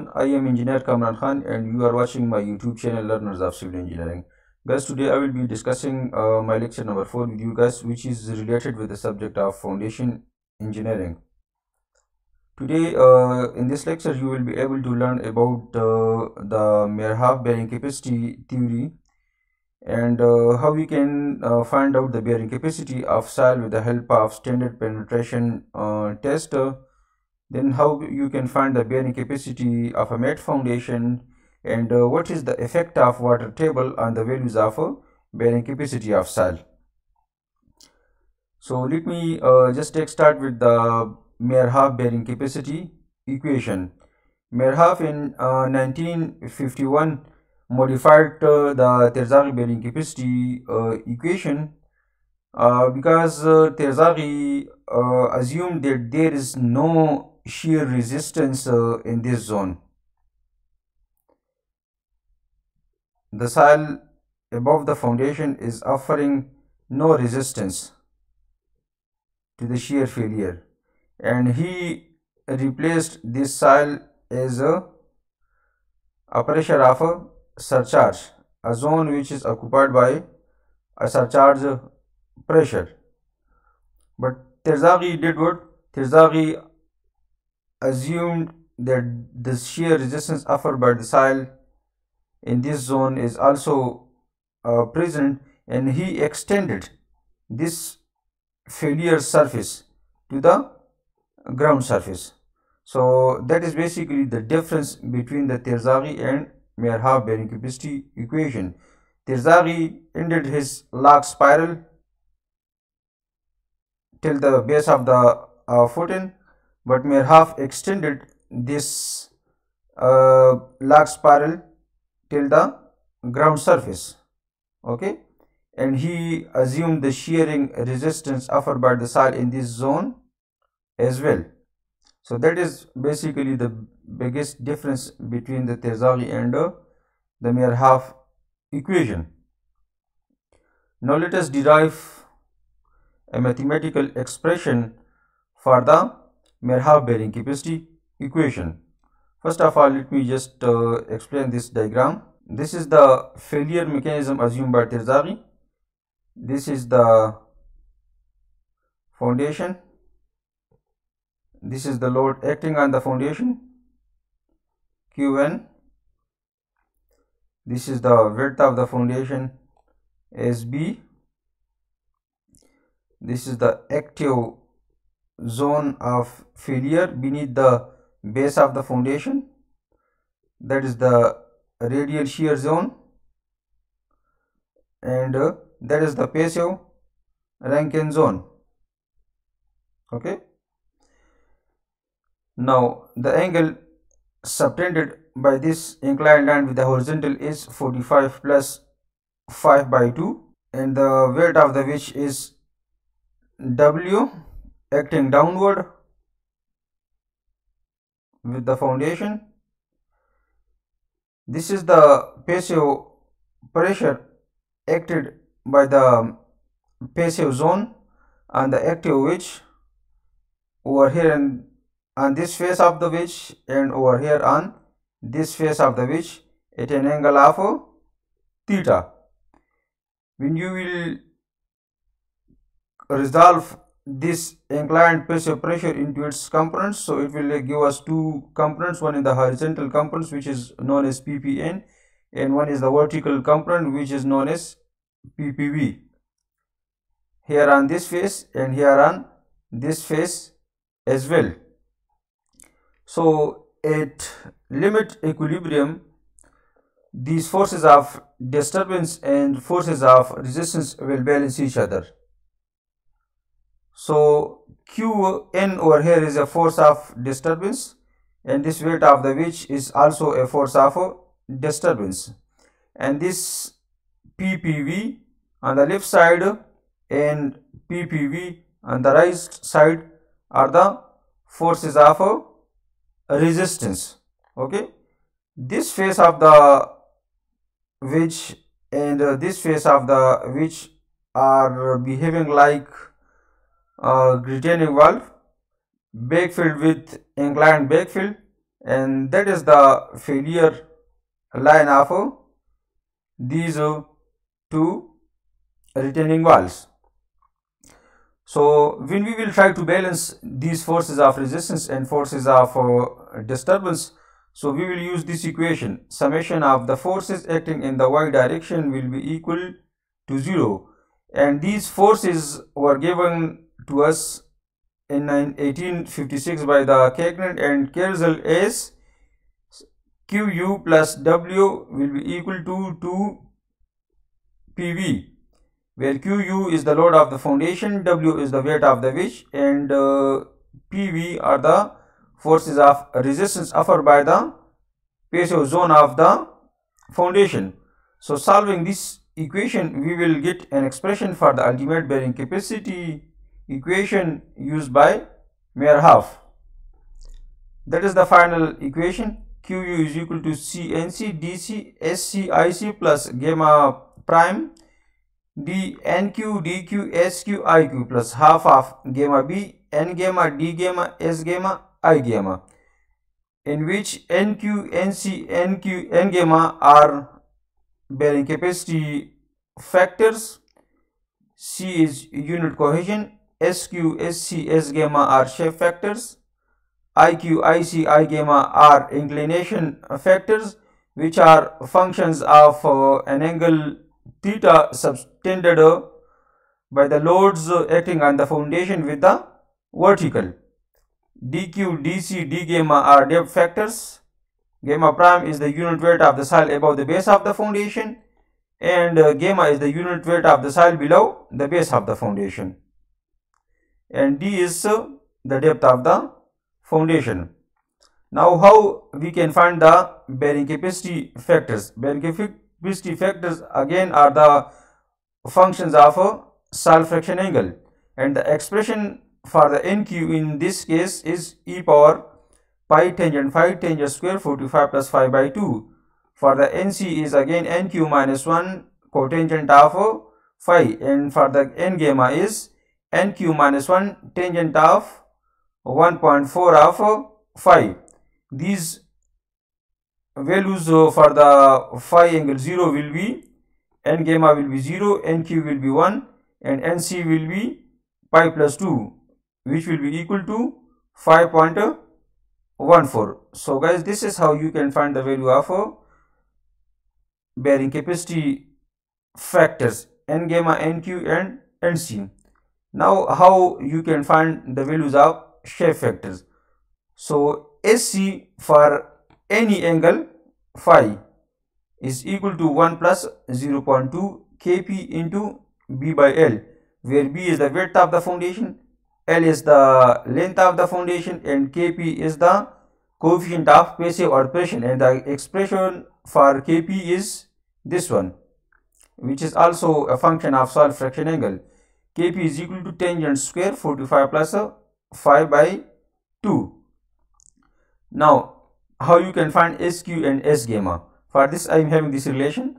everyone, I am Engineer Kamran Khan and you are watching my YouTube channel Learners of Civil Engineering. Guys, today I will be discussing my lecture number 4 with you guys, which is related with the subject of foundation engineering. Today in this lecture you will be able to learn about the Merhoff bearing capacity theory and how we can find out the bearing capacity of soil with the help of standard penetration test. Then how you can find the bearing capacity of a mat foundation, and what is the effect of water table on the values of bearing capacity of soil. So let me just start with the Merhoff bearing capacity equation. Merhoff in 1951 modified the Terzaghi bearing capacity equation because Terzaghi assumed that there is no shear resistance in this zone. The soil above the foundation is offering no resistance to the shear failure, and he replaced this soil as a pressure of a surcharge, a zone which is occupied by a surcharge pressure. But Terzaghi did what? Terzaghi assumed that the shear resistance offered by the soil in this zone is also present, and he extended this failure surface to the ground surface. So that is basically the difference between the Terzaghi and Merhoff bearing capacity equation. Terzaghi ended his log spiral till the base of the footing, but Merhoff extended this log spiral till the ground surface. Okay, and he assumed the shearing resistance offered by the soil in this zone as well. So that is basically the biggest difference between the Terzaghi and the Merhoff equation. Now let us derive a mathematical expression for the Merhoff bearing capacity equation. First of all, let me just explain this diagram. This is the failure mechanism assumed by Terzaghi. This is the foundation. This is the load acting on the foundation, Qn. This is the width of the foundation, Sb. This is the active zone of failure beneath the base of the foundation, that is the radial shear zone, and that is the passive Rankine zone. Okay. Now the angle subtended by this inclined line with the horizontal is 45 plus 5/2, and the weight of the which is W acting downward with the foundation. This is the passive pressure acted by the passive zone on the active wedge over here and on this face of the wedge, and over here on this face of the wedge at an angle of theta. When you will resolve this inclined passive pressure into its components, so it will give us two components. One is the horizontal components, which is known as PPN, and one is the vertical component, which is known as PPV, here on this face and here on this face as well. So at limit equilibrium, these forces of disturbance and forces of resistance will balance each other. So Qn over here is a force of disturbance, and this weight of the wedge is also a force of disturbance, and this PPV on the left side and PPV on the right side are the forces of resistance. Okay, this face of the wedge and this face of the wedge are behaving like retaining valve, backfilled with inclined backfill, and that is the failure line of these two retaining walls. So when we will try to balance these forces of resistance and forces of disturbance, so we will use this equation. Summation of the forces acting in the y direction will be equal to 0, and these forces were given to us in 1856 by the Cagnan and Kerzel as Qu plus W will be equal to 2 PV, where Qu is the load of the foundation, W is the weight of the wedge, and PV are the forces of resistance offered by the passive zone of the foundation. So solving this equation, we will get an expression for the ultimate bearing capacity equation used by Meyerhof. That is the final equation. Qu is equal to CNC dc SCIC plus gamma prime d NQ dq SQ IQ plus half of gamma B N gamma D gamma S gamma I gamma, in which NQ, NC, NQ, N gamma are bearing capacity factors, C is unit cohesion, SQ, SC, S gamma are shape factors, IQ, IC, I gamma are inclination factors, which are functions of an angle theta subtended by the loads acting on the foundation with the vertical. DQ, DC, D gamma are depth factors. Gamma prime is the unit weight of the soil above the base of the foundation, and gamma is the unit weight of the soil below the base of the foundation, and D is the depth of the foundation. Now how we can find the bearing capacity factors? Bearing capacity factors again are the functions of a soil friction angle, and the expression for the NQ in this case is e power pi tangent phi tangent square 45 plus 5 by 2. For the NC is again NQ minus 1 cotangent of phi, and for the N gamma is NQ minus 1 tangent of 1.4 of phi. These values for the phi angle 0 will be N gamma will be 0, NQ will be 1, and NC will be pi plus 2, which will be equal to 5.14. So guys, this is how you can find the value of bearing capacity factors N gamma, NQ and NC. Now how you can find the values of shape factors? So SC for any angle phi is equal to 1 plus 0.2 kp into B by L, where B is the width of the foundation, L is the length of the foundation, and kp is the coefficient of passive earth pressure, and the expression for kp is this one, which is also a function of soil friction angle. Kp is equal to tangent square 45 plus 5 by 2. Now how you can find SQ and S gamma? For this I am having this relation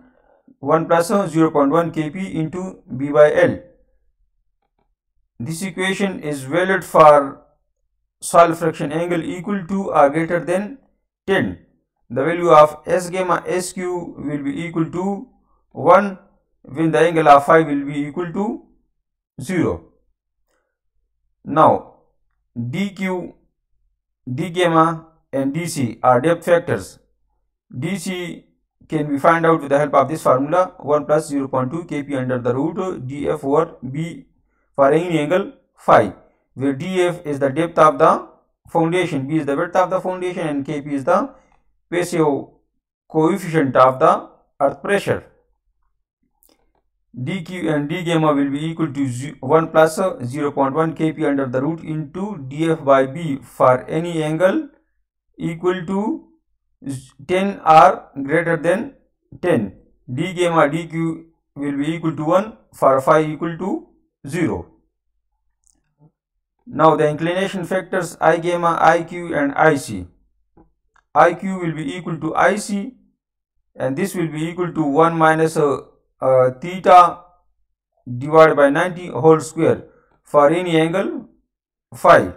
1 plus 0.1 kp into B by L. This equation is valid for soil friction angle equal to or greater than 10. The value of S gamma SQ will be equal to 1 when the angle of phi will be equal to 0. Now DQ, D gamma and DC are depth factors. DC can be found out with the help of this formula 1 plus 0.2 kp under the root df over B for any angle phi, where df is the depth of the foundation, B is the width of the foundation, and kp is the passive coefficient of the earth pressure. dq and d gamma will be equal to 1 plus 0.1 kp under the root into df by B for any angle equal to 10 or greater than 10. D gamma dq will be equal to 1 for phi equal to 0. Now the inclination factors I gamma, IQ and IC. IQ will be equal to IC, and this will be equal to 1 minus theta divided by 90 whole square for any angle phi.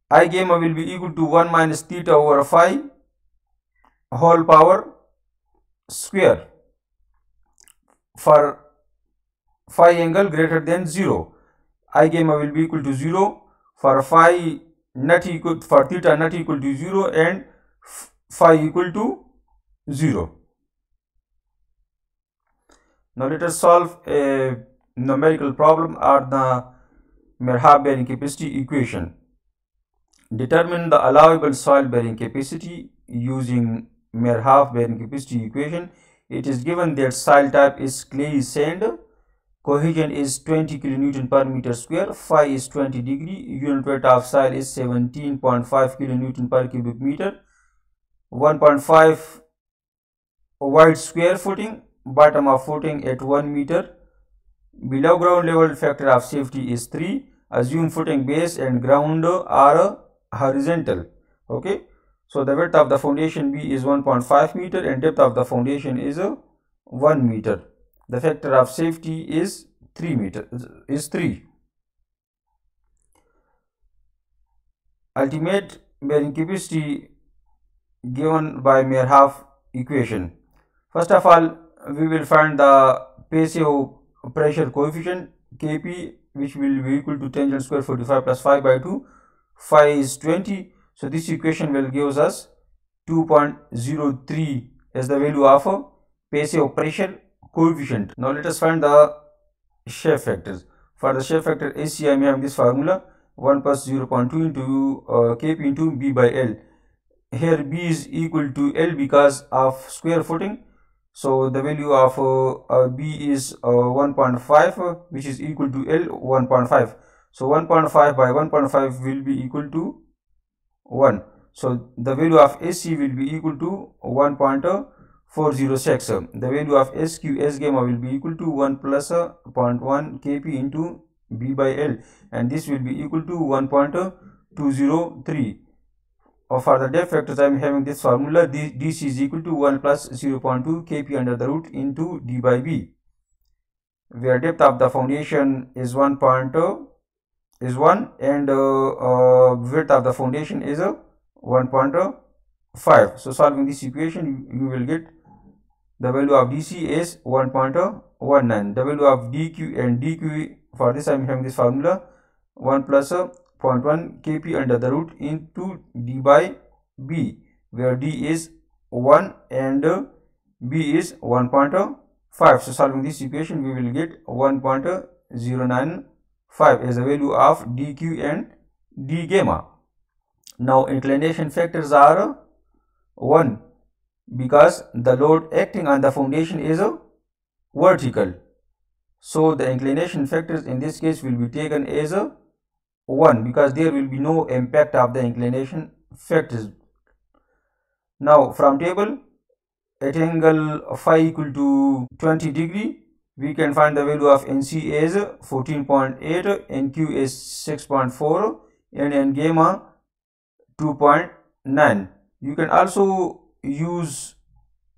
I gamma will be equal to 1 minus theta over phi whole power square for phi angle greater than 0. I gamma will be equal to 0 for phi not equal, for theta not equal to 0 and phi equal to 0. Now let us solve a numerical problem or the Merhab bearing capacity equation. Determine the allowable soil bearing capacity using Merhab bearing capacity equation. It is given that soil type is clay sand, cohesion is 20 kilonewton per meter square, phi is 20 degree, unit weight of soil is 17.5 kilonewton per cubic meter, 1.5 wide square footing, bottom of footing at 1 meter, below ground level factor of safety is 3, assume footing base and ground are horizontal. Okay, so the width of the foundation B is 1.5 meter and depth of the foundation is 1 meter. The factor of safety is 3. Ultimate bearing capacity given by Merhab equation. First of all, we will find the passive pressure coefficient Kp, which will be equal to tangent square 45 plus 5 by 2. Phi is 20. So this equation will give us 2.03 as the value of a passive pressure coefficient. Now let us find the shape factors. For the shape factor AC, I am having this formula 1 plus 0.2 into Kp into B by L. Here B is equal to L because of square footing. So the value of B is 1.5, which is equal to L 1.5. So 1.5 by 1.5 will be equal to 1. So the value of AC will be equal to 1.406. The value of SQ S gamma will be equal to 1 plus 0.1 Kp into B by L, and this will be equal to 1.203. For the depth factors, I am having this formula DC is equal to 1 plus 0.2 Kp under the root into D by B, where depth of the foundation is 1 and width of the foundation is 1.5. So solving this equation, you will get the value of DC is 1.19. The value of DQ and DQ, for this I am having this formula 1 plus 0.1 Kp under the root into D by B, where D is 1 and B is 1.5. So solving this equation, we will get 1.095 as the value of dq and d gamma. Now inclination factors are 1 because the load acting on the foundation is vertical. So the inclination factors in this case will be taken as 1 because there will be no impact of the inclination factors. Now from table, at angle phi equal to 20 degree, we can find the value of NC as 14.8, NQ is 6.4 and N gamma 2.9. You can also use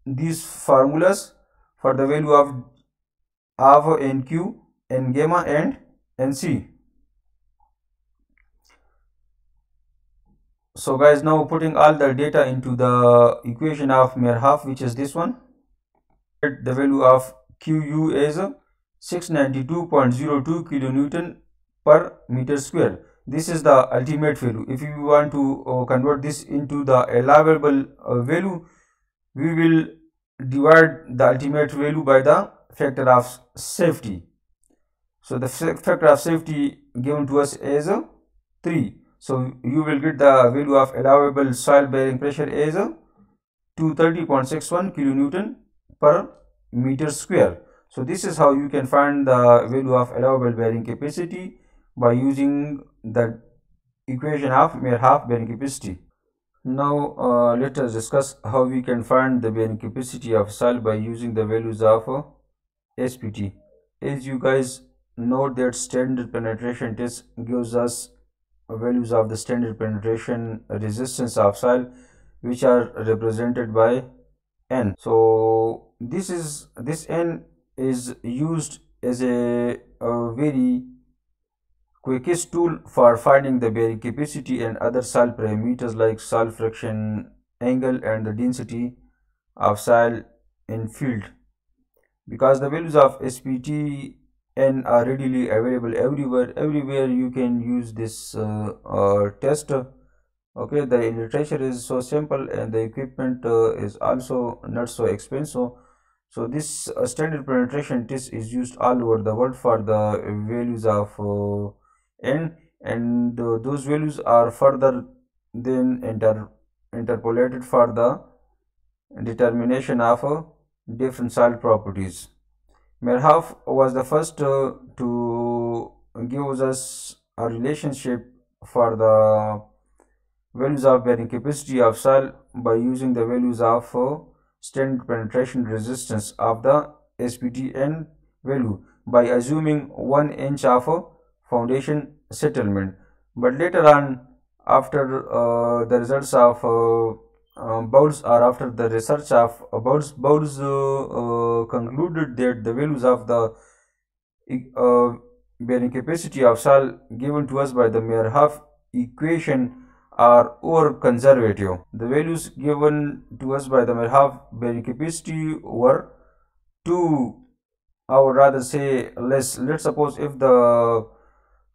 these formulas for the value of NQ, N gamma and NC. So guys, now putting all the data into the equation of Merhab, which is this one, the value of QU is 692.02 kilonewton per meter square. This is the ultimate value. If you want to convert this into the allowable value, we will divide the ultimate value by the factor of safety. So the factor of safety given to us is 3. So you will get the value of allowable soil bearing pressure as 230.61 kilonewton per meter square. So this is how you can find the value of allowable bearing capacity by using the equation of Merhab bearing capacity. Now let us discuss how we can find the bearing capacity of soil by using the values of SPT. As you guys know that standard penetration test gives us values of the standard penetration resistance of soil, which are represented by N. So this N is used as a very quickest tool for finding the bearing capacity and other soil parameters like soil friction angle and the density of soil in field. Because the values of SPTN are readily available everywhere you can use this test. Okay, the literature is so simple and the equipment is also not so expensive. So this standard penetration test is used all over the world for the values of n, and those values are further then interpolated for the determination of different soil properties. Merhoff was the first to give us a relationship for the values of bearing capacity of soil by using the values of standard penetration resistance of the SPTN value by assuming 1 inch of foundation settlement. But later on, after the results of Bowles, or after the research of Bowles concluded that the values of the bearing capacity of soil given to us by the Merhoff equation are over conservative. The values given to us by the Merhoff bearing capacity were too, I would rather say, less. Let's suppose if the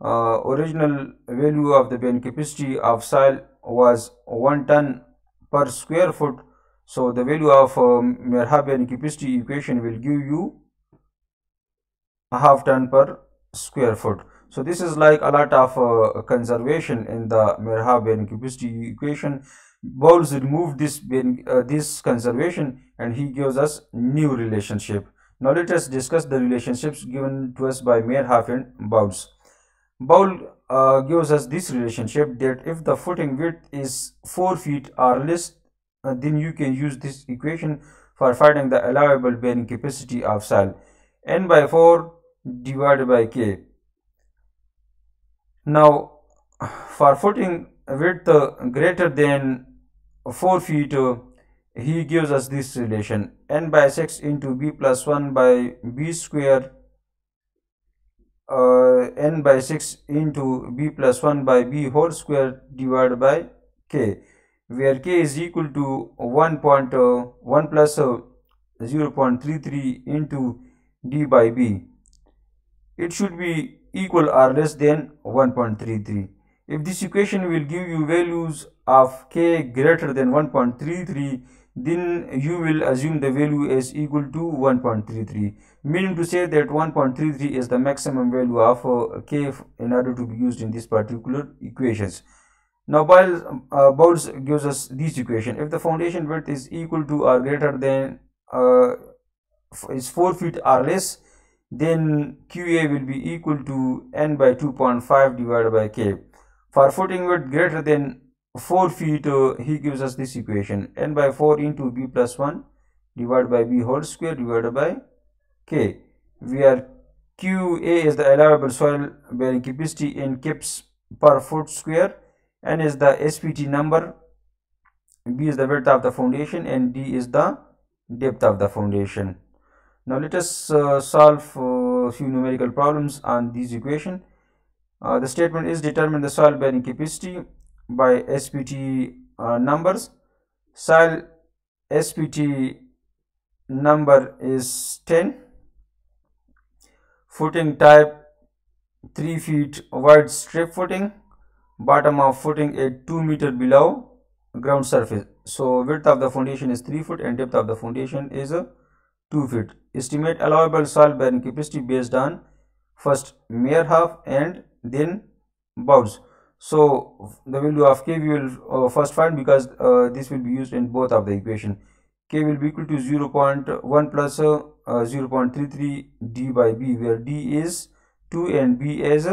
original value of the bearing capacity of soil was 1 ton per square foot, so the value of Merhoff bearing capacity equation will give you a half ton per square foot. So this is like a lot of conservation in the Merhoff bearing capacity equation. Bowles removed this conservation and he gives us new relationship. Now let us discuss the relationships given to us by Merhoff and Bowles. Bowles gives us this relationship that if the footing width is 4 feet or less, then you can use this equation for finding the allowable bearing capacity of soil, n by 4 divided by k. Now for footing width greater than 4 feet, he gives us this relation, n by 6 into b plus 1 by b square, n by 6 into b plus 1 by b whole square divided by k, where k is equal to 1 plus 0.33 into d by b. It should be equal or less than 1.33. If this equation will give you values of k greater than 1.33, then you will assume the value is equal to 1.33, meaning to say that 1.33 is the maximum value of k in order to be used in this particular equations. Now Bowles gives us this equation. If the foundation width is equal to or greater than is 4 feet or less, then QA will be equal to n by 2.5 divided by k. For footing width greater than 4 feet, he gives us this equation, n by 4 into b plus 1 divided by b whole square divided by k, where QA is the allowable soil bearing capacity in kips per foot square, n is the SPT number, b is the width of the foundation, and d is the depth of the foundation. Now let us solve a few numerical problems on this equation. The statement is determine the soil bearing capacity by SPT numbers. Soil SPT number is 10. Footing type 3 feet wide strip footing. Bottom of footing at 2 meter below ground surface. So width of the foundation is 3 foot and depth of the foundation is 2 feet. Estimate allowable soil bearing capacity based on first Merhoff and then Bowles. So the value of k we will first find, because this will be used in both of the equation. K will be equal to 0.1 plus 0.33 d by b, where d is 2 and b is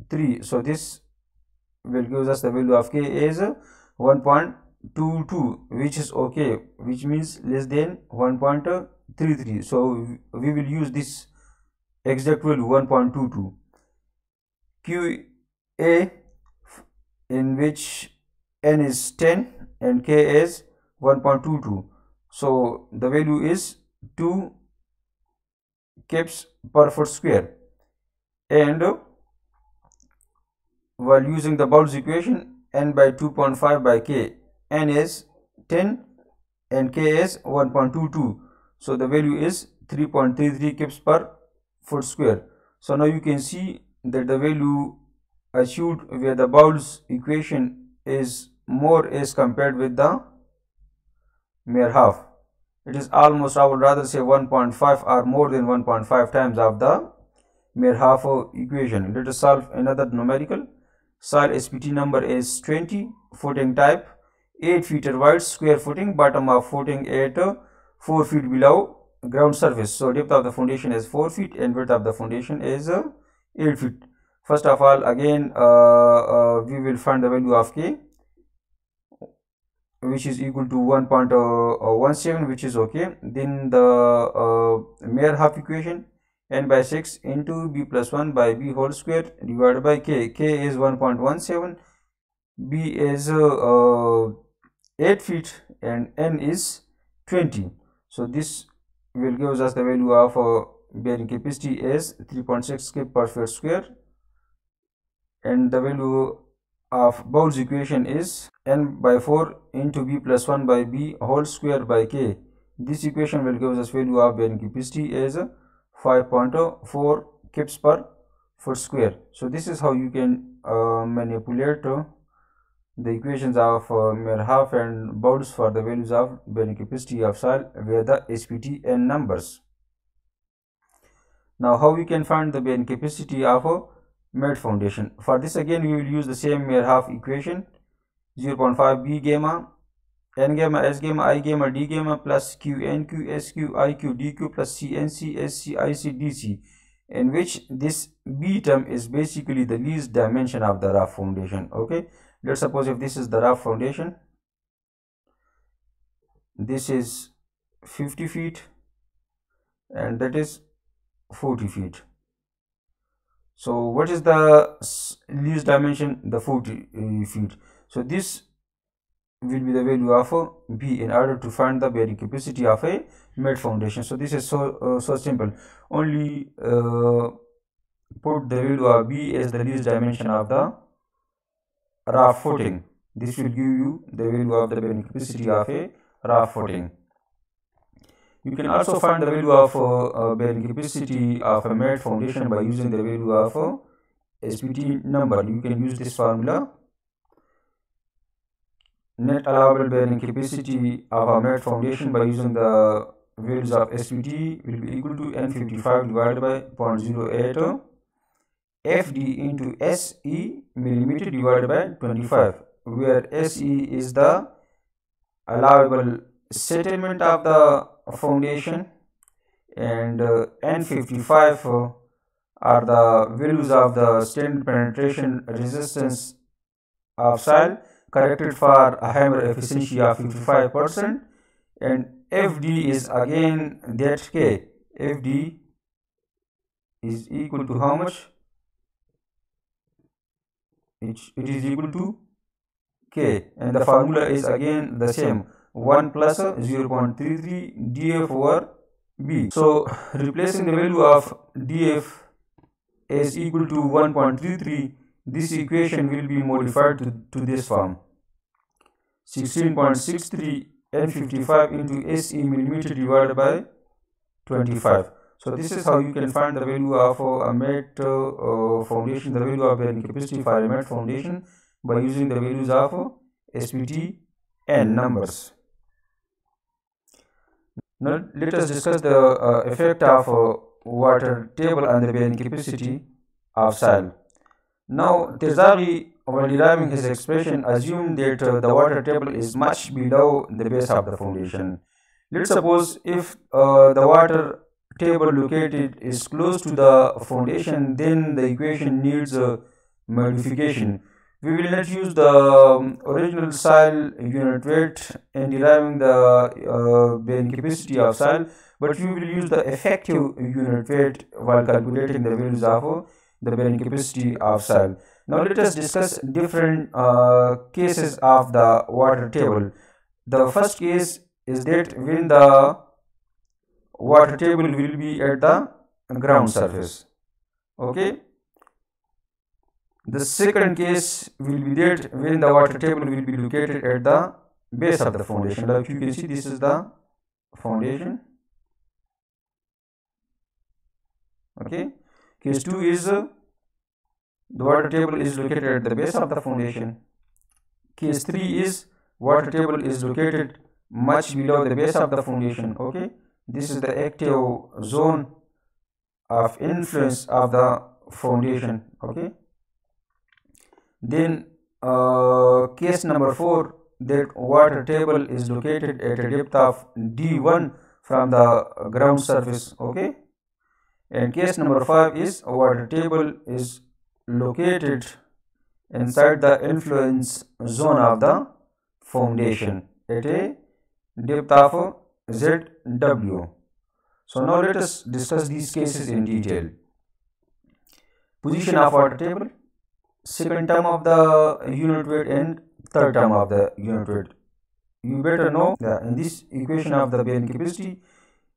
3. So this will give us the value of k is 1.22, which is okay, which means less than 1.33. So we will use this exact value 1.22. QA, in which n is 10 and k is 1.22. So the value is 2 kips per foot square, and while using the Bowles equation, n by 2.5 by k. N is 10 and k is 1.22. So the value is 3.33 kips per foot square. So now you can see that the value achieved where the Bowles equation is more as compared with the mere half. It is almost, I would rather say 1.5 or more than 1.5 times of the mere half equation. Let us solve another numerical. Soil SPT number is 20, footing type 8 feet wide, square footing, bottom of footing at 4 feet below ground surface. So depth of the foundation is 4 feet and width of the foundation is 8 feet. First of all, again we will find the value of k, which is equal to 1.17, which is okay. Then the mere half equation, n by 6 into b plus 1 by b whole square divided by k. K is 1.17, b is 8 feet and n is 20. So this will give us the value of bearing capacity is 3.6 kip per foot square, and the value of Bowles equation is n by 4 into b plus 1 by b whole square by k. This equation will give us value of bearing capacity is 5.4 kips per foot square. So this is how you can manipulate the equations of mere half and Bowles for the values of bearing capacity of soil via the SPT n numbers. Now how we can find the bearing capacity of a made foundation? For this again we will use the same mere half equation, 0.5 b gamma n gamma s gamma I gamma d gamma plus q n q s q I q d q plus c n c s c I c d c, in which this b term is basically the least dimension of the rough foundation. Okay, let's suppose if this is the rough foundation, this is 50 feet and that is 40 feet. So what is the least dimension? The 40 feet. So this will be the value of b in order to find the bearing capacity of a made foundation. So this is so simple. Only put the value of b as the least dimension of the rough footing. This will give you the value of the bearing capacity of a rough footing. You can also find the value of bearing capacity of a made foundation by using the value of SPT number. You can use this formula. Net allowable bearing capacity of a made foundation by using the values of SPT will be equal to N55 divided by 0.08 FD into SE millimeter divided by 25, where SE is the allowable settlement of the foundation and N55 are the values of the standard penetration resistance of soil corrected for a hammer efficiency of 55%, and FD is again that K. FD is equal to how much? It is equal to K, and the formula is again the same, 1 plus 0.33 df over b. So replacing the value of df is equal to 1.33, this equation will be modified to this form, 16.63 N55 into SE millimeter divided by 25. So this is how you can find the value of a made foundation, the value of bearing capacity for a made foundation by using the values of SPT n numbers. Now let us discuss the effect of water table on the bearing capacity of soil. Now Terzaghi, while deriving his expression, assumed that the water table is much below the base of the foundation. Let's suppose if the water table located is close to the foundation, then the equation needs a modification. We will not use the original soil unit weight in deriving the bearing capacity of soil, but we will use the effective unit weight while calculating the values of the bearing capacity of soil. Now let us discuss different cases of the water table. The first case is that when the water table will be at the ground surface. Okay, The second case will be that when the water table will be located at the base of the foundation. Like you can see, this is the foundation. Okay. Case 2 is the water table is located at the base of the foundation. Case 3 is water table is located much below the base of the foundation. Okay. This is the active zone of influence of the foundation. Okay. Then case number 4, that water table is located at a depth of d1 from the ground surface. Okay. And case number 5 is water table is located inside the influence zone of the foundation at a depth of zw. So now let us discuss these cases in detail. Position of water table, second term of the unit weight and third term of the unit weight. You better know that in this equation of the bearing capacity,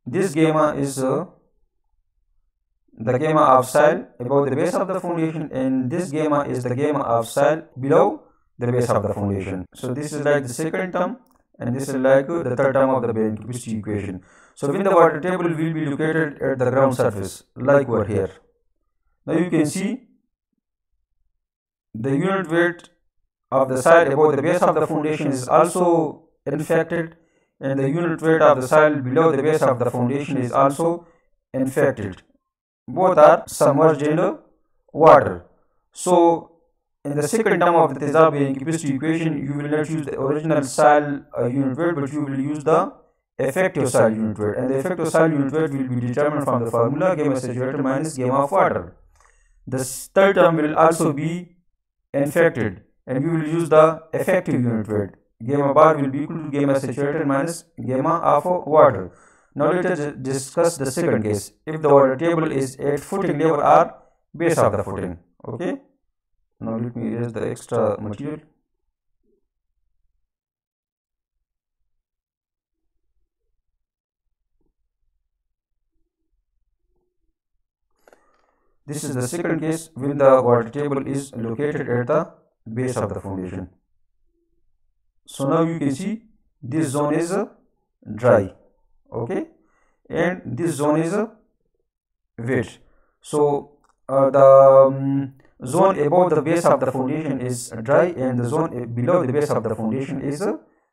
this gamma is the gamma of soil above the base of the foundation, and this gamma is the gamma of soil below the base of the foundation. So this is like the second term, and this is like the third term of the bearing capacity equation. So when the water table will be located at the ground surface, like over here. Now you can see the unit weight of the soil above the base of the foundation is also infected, and the unit weight of the soil below the base of the foundation is also infected. Both are submerged in water. So in the second term of the Tesabe bearing capacity equation, you will not use the original soil unit weight, but you will use the effective soil unit weight, and the effective soil unit weight will be determined from the formula gamma saturated minus gamma of water. The third term will also be infected, and we will use the effective unit weight. Gamma bar will be equal to gamma saturated minus gamma of water. Now let us discuss the second case. If the water table is at footing level or base of the footing. Okay. Now let me erase the extra material. This is the second case when the water table is located at the base of the foundation. So now you can see this zone is dry. Okay, and this zone is wet. So the zone above the base of the foundation is dry, and the zone below the base of the foundation is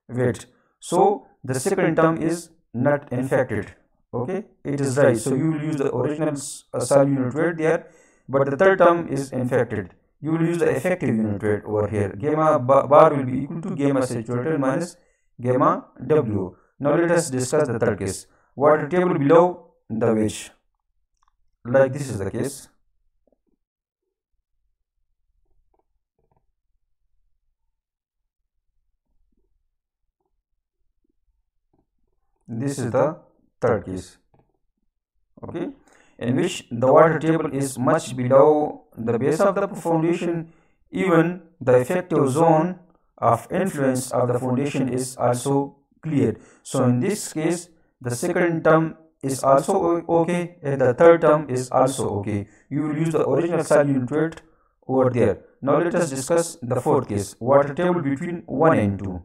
wet. So the second term is not infected. Okay, it is dry, so you will use the original soil unit weight there, but the third term is infected. You will use the effective unit weight over here. Gamma bar will be equal to gamma saturated minus gamma w. Now let us discuss the third case. Water table below the wedge. Like this is the case. This is the third case. Okay, in which the water table is much below the base of the foundation. Even the effective zone of influence of the foundation is also clear. So in this case, the second term is also okay, and the third term is also okay. You will use the original soil unit weight over there. Now let us discuss the fourth case. Water table between 1 and 2.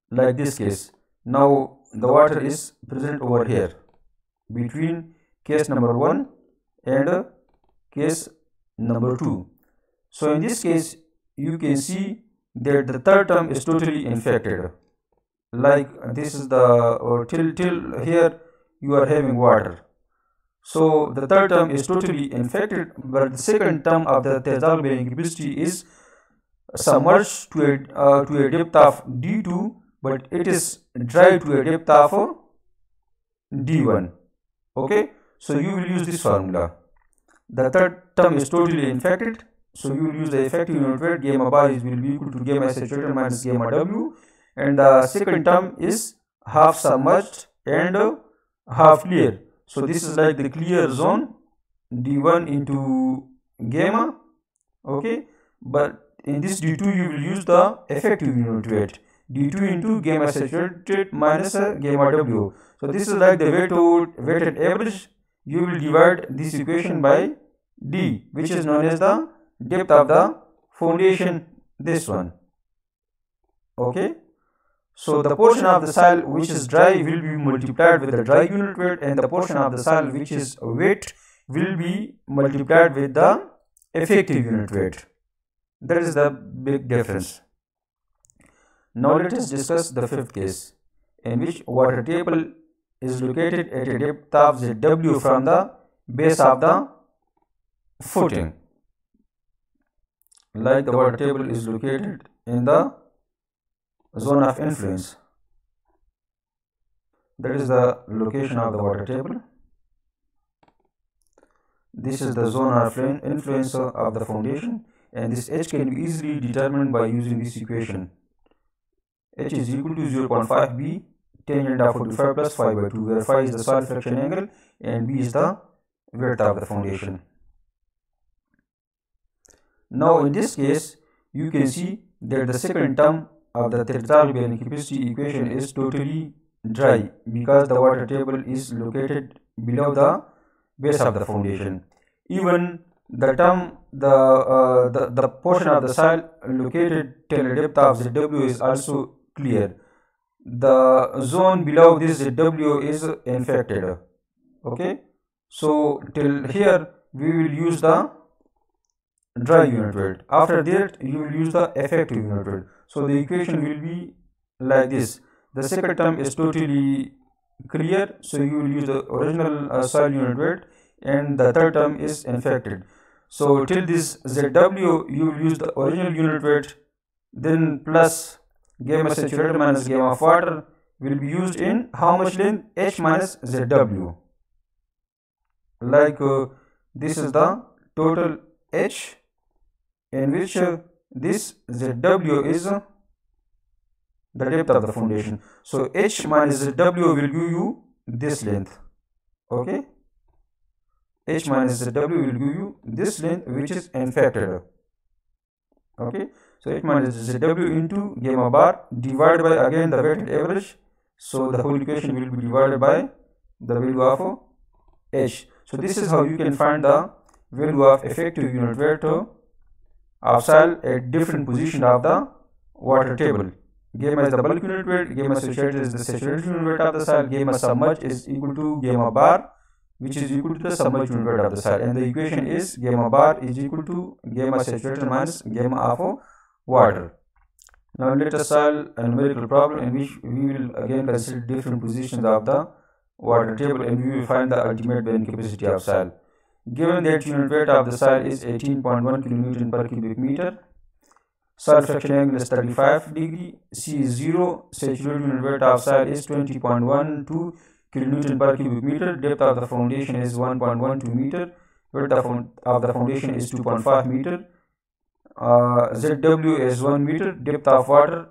Like this case. Now the water is present over here between case number 1 and case number 2. So in this case, you can see that the third term is totally infected. Like this is the till here you are having water. So the third term is totally infected, but the second term of the Tesabe bearing capacity is submerged to a depth of d2, but it is dry to a depth of d1. Okay, so you will use this formula. The third term is totally infected, so you will use the effective unit weight. Gamma bar will be equal to gamma saturated minus gamma w, and the second term is half submerged and half clear. So this is like the clear zone, d1 into gamma. Okay, but in this d2 you will use the effective unit weight, d2 into gamma saturated minus gamma w. So this is like the weighted average. You will divide this equation by D, which is known as the depth of the foundation, this one. Okay, so the portion of the soil which is dry will be multiplied with the dry unit weight, and the portion of the soil which is wet will be multiplied with the effective unit weight. That is the big difference. Now let us discuss the fifth case, in which water table is located at a depth of ZW from the base of the footing. Like the water table is located in the zone of influence. That is the location of the water table. This is the zone of influence of the foundation, and this H can be easily determined by using this equation. H is equal to 0.5 B tangent of 45 plus 5 by 2, where phi is the soil friction angle and B is the width of the foundation. Now in this case, you can see that the second term of the territorial bearing capacity equation is totally dry, because the water table is located below the base of the foundation. Even the term, the portion of the soil located till a depth of ZW is also clear. The zone below this ZW is infected. Okay, so till here we will use the dry unit weight. After that you will use the effective unit weight. So the equation will be like this. The second term is totally clear, so you will use the original soil unit weight, and the third term is infected. So till this ZW you will use the original unit weight, then plus gamma saturated minus gamma of water will be used in how much length? H minus ZW. Like this is the total H, in which this ZW is the depth of the foundation. So H minus ZW will give you this length. Okay, H minus ZW will give you this length, which is infected. Okay, so H minus ZW into gamma bar divided by again the weighted average. So the whole equation will be divided by the value of H. So this is how you can find the value of effective unit weight of soil at different position of the water table. Gamma is the bulk unit weight, gamma saturated is the saturated unit weight of the soil, gamma submerged is equal to gamma bar, which is equal to the submerged unit weight of the soil, and the equation is gamma bar is equal to gamma saturated minus gamma of water. Now let us solve a numerical problem in which we will again consider different positions of the water table, and we will find the ultimate bearing capacity of soil. Given that unit weight of the soil is 18.1 kN per cubic meter, soil friction angle is 35 degree, C is 0, saturated unit weight of soil is 20.12 kN per cubic meter, depth of the foundation is 1.12 meter, width of the foundation is 2.5 meter, ZW is 1 meter, depth of water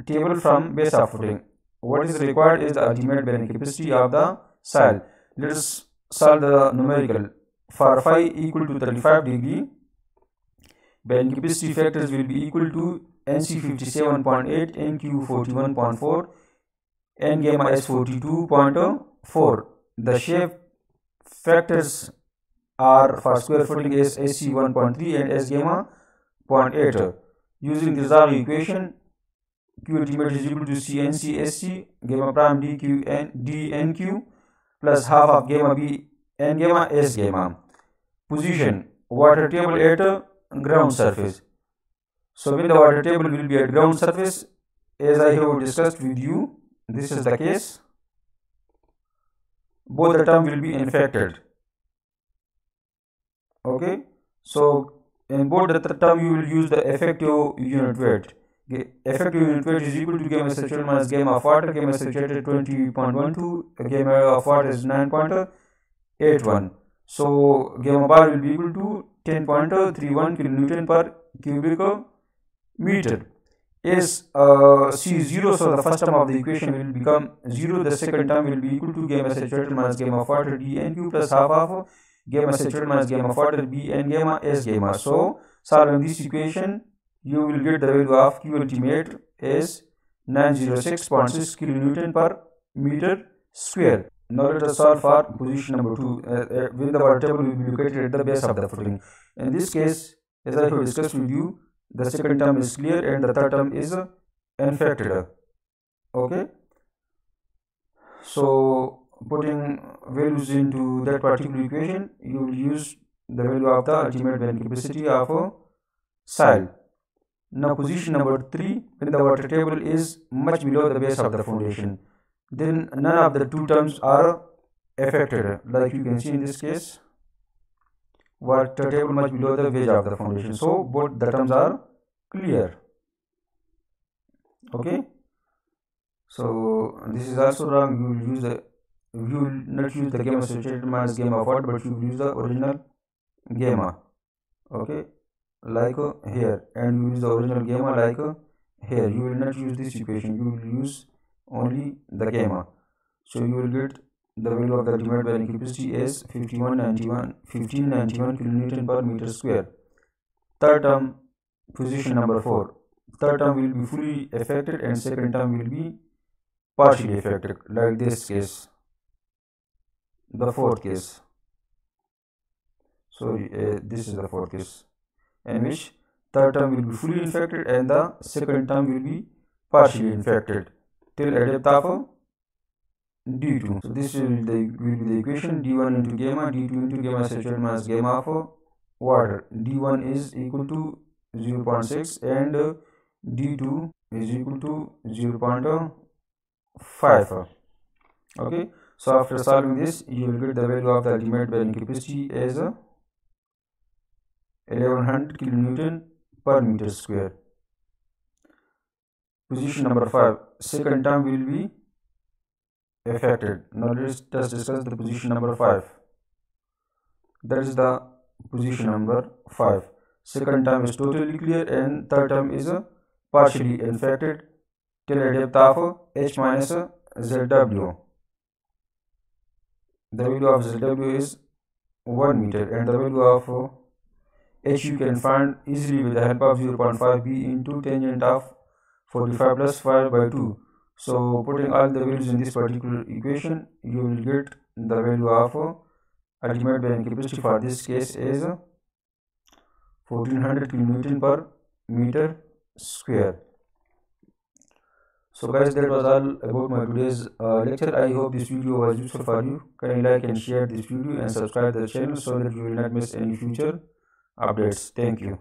table from base of footing. What is required is the ultimate bearing capacity of the soil. Let us solve the numerical. For phi equal to 35 degree, bearing capacity factors will be equal to NC 57.8, NQ 41.4, N gamma is 42.4. The shape factors are for square footing is SC 1.3 and S gamma 0.8. Using the Zawi equation, Q ultimate is equal to CNC SC gamma prime DNQ plus half of gamma B N gamma S gamma. Position: water table at ground surface. So when the water table will be at ground surface, as I have discussed with you, this is the case, both the term will be infected. Okay, so in both the term you will use the effective unit weight. Effective unit weight is equal to gamma saturated minus gamma of water. Gamma saturated 20.12, gamma of water is 9.81. So gamma bar will be equal to 10.31 kN per cubic meter. Is C0, so the first term of the equation will become 0. The second term will be equal to gamma saturated minus gamma of water dNQ plus half of gamma saturated minus gamma of water B and gamma S gamma. So solving this equation, you will get the value of Q ultimate is 906.6 kN per meter square. Now let us solve for position number 2 when the water table will be located at the base of the footing. In this case, as I have discussed with you, the second term is clear and the third term is infected. Okay, so putting values into that particular equation, you will use the value of the ultimate bearing capacity of a soil. Now position number 3, when the water table is much below the base of the foundation, then none of the two terms are affected. Like you can see in this case, water table much below the base of the foundation, so both the terms are clear. Okay, so this is also wrong. You will not use the gamma associated minus gamma of what, but you will use the original gamma. Okay, like here, and you use the original gamma like here. You will not use this equation, you will use only the gamma. So you will get the value of the ultimate bearing capacity is 1591 kilonewton per meter square. Third term, position number 4. Third term will be fully affected and second term will be partially affected, like this case, the fourth case. So this is the fourth case, in which third term will be fully infected and the second term will be partially infected till a depth of d2. So this will be the equation: d1 into gamma, d2 into gamma saturated minus gamma of water. d1 is equal to 0.6 and d2 is equal to 0.5. Okay, so after solving this, you will get the value of the ultimate bearing capacity as 1100 kilonewton per meter square. Position number 5, second term will be affected. Now let's just discuss the position number 5. That is the position number 5. Second term is totally clear and third term is partially infected till a depth of h minus zw. The value of zw is 1 meter and the value of h you can find easily with the help of 0.5 b into tangent of 45 plus 5 by 2. So putting all the values in this particular equation, you will get the value of ultimate bearing capacity for this case is 1400 kilonewton per meter square. So guys, that was all about my today's lecture. I hope this video was useful for you. Can you like and share this video and subscribe the channel so that you will not miss any future updates. Thank you.